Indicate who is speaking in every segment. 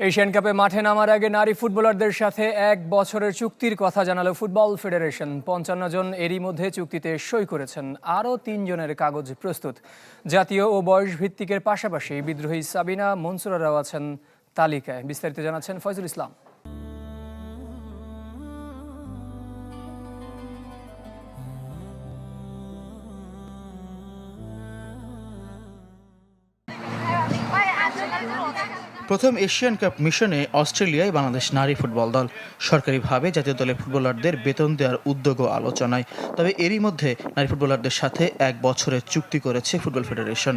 Speaker 1: Asian কাপে মাঠে নামার আগে নারী ফুটবলারদের সাথে 1 বছরের চুক্তির কথা জানালো ফুটবল ফেডারেশন। 55 জন এরই মধ্যে চুক্তিতে সই করেছেন। আরও 3 জনের কাগজ প্রস্তুত। জাতীয় ও বয়স ভিত্তিকের পাশাপাশি বিদ্রোহী সাবিনা মনসুরারাও আছেন তালিকায়। বিস্তারিত জানাচ্ছেন ফয়জুল ইসলাম।
Speaker 2: প্রথম এশিয়ান কাপ মিশনে অস্ট্রেলিয়ায় বাংলাদেশ নারী ফুটবল দল সরকারিভাবে জাতীয় দলের ফুটবলারদের বেতন দেওয়ার উদ্যোগ ও আলোচনায়। তবে এরই মধ্যে নারী ফুটবলারদের সাথে 1 বছরের চুক্তি করেছে ফুটবল ফেডারেশন।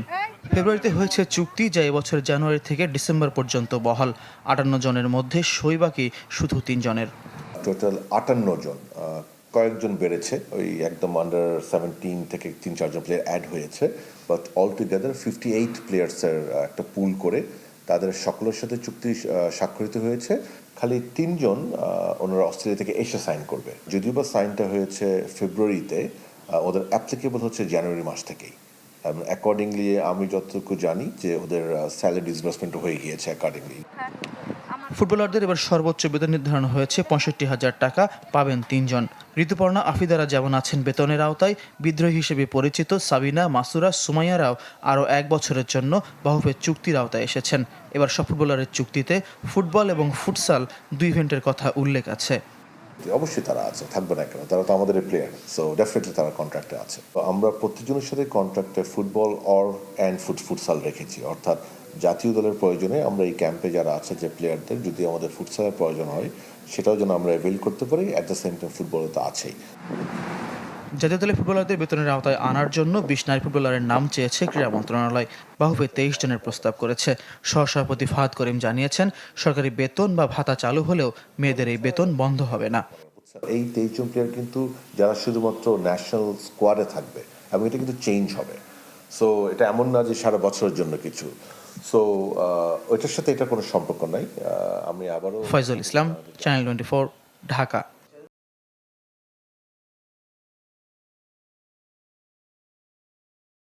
Speaker 2: ফেব্রুয়ারিতে হয়েছে চুক্তি, যা এবছর জানুয়ারি থেকে ডিসেম্বর পর্যন্ত বহাল। 58 জনের মধ্যে সই বাকি শুধু 3 জনের।
Speaker 3: টোটাল 58 জন, কয়েকজন বেড়েছে, ওই একদম আন্ডার 17 থেকে 3-4 জন প্লেয়ার অ্যাড হয়েছে, বাট অল টুগেদার 58 প্লেয়ার্সের একটা পুল করে তাদের সকলের সাথে চুক্তি স্বাক্ষরিত হয়েছে। খালি 3 জন ওনারা অস্ট্রেলিয়া থেকে এসে সাইন করবে। যদিও বা সাইনটা হয়েছে ফেব্রুয়ারিতে, ওদের অ্যাপ্লিকেবল হচ্ছে জানুয়ারি মাস থেকেই। অ্যাকর্ডিংলি আমি যতটুকু জানি যে ওদের স্যালারি ডিসবার্সমেন্ট হয়ে গিয়েছে অ্যাকর্ডিংলি।
Speaker 2: ফুটবলারদের এবার সর্বোচ্চ বেতন নির্ধারণ হয়েছে 65,000 টাকা, পাবেন 3 জন। ঋতুপর্ণা আফিদারা যেমন আছেন বেতনের আওতায়, বিদ্রোহী হিসেবে পরিচিত সাবিনা, মাসুরা, সুমাইয়ারাও আরও 1 বছরের জন্য বাহুফের চুক্তির আওতায় এসেছেন। এবার সব ফুটবলারের চুক্তিতে ফুটবল এবং ফুটসাল 2 ইভেন্টের কথা উল্লেখ আছে।
Speaker 3: অবশ্যই তারা আছে, থাকবে না কেন, তারা তো আমাদের প্লেয়ার, সো ডেফিনেটলি তারা কন্ট্রাক্টে আছে। তো আমরা প্রত্যেকজনের সাথে কন্ট্রাক্টে ফুটবল অ্যান্ড ফুটসাল রেখেছি, অর্থাৎ জাতীয় দলের প্রয়োজনে আমরা এই ক্যাম্পে যারা আছে যে প্লেয়ারদের যদি আমাদের ফুটসালের প্রয়োজন হয় সেটাও যেন আমরা অ্যাভেল করতে পারি। At the same time football তো আছেই।
Speaker 2: জাতীয় দলের ফুটবলারদের বেতনের আওতায় আনার জন্য 20 নারী ফুটবলারের নাম চেয়েছে ক্রীড়া মন্ত্রণালয়। বাহুফে 23 জনের প্রস্তাব করেছে। সহসভাপতি ফাহাদ করিম জানিয়েছেন, সরকারি বেতন বা ভাতা চালু হলেও মেয়েদের এই বেতন বন্ধ হবে না।
Speaker 3: এই 23 জন প্লেয়ার কিন্তু যারা শুধুমাত্র ন্যাশনাল স্কোয়াডে থাকবে, এবং এটা কিন্তু চেঞ্জ হবে। সো এটা এমন না যে সারা বছরের জন্য কিছু। সো ওইটার সাথে এটা কোনো সম্পর্ক নাই। আমি আবারও
Speaker 2: ফয়জুল ইসলাম, চ্যানেল 24, ঢাকা।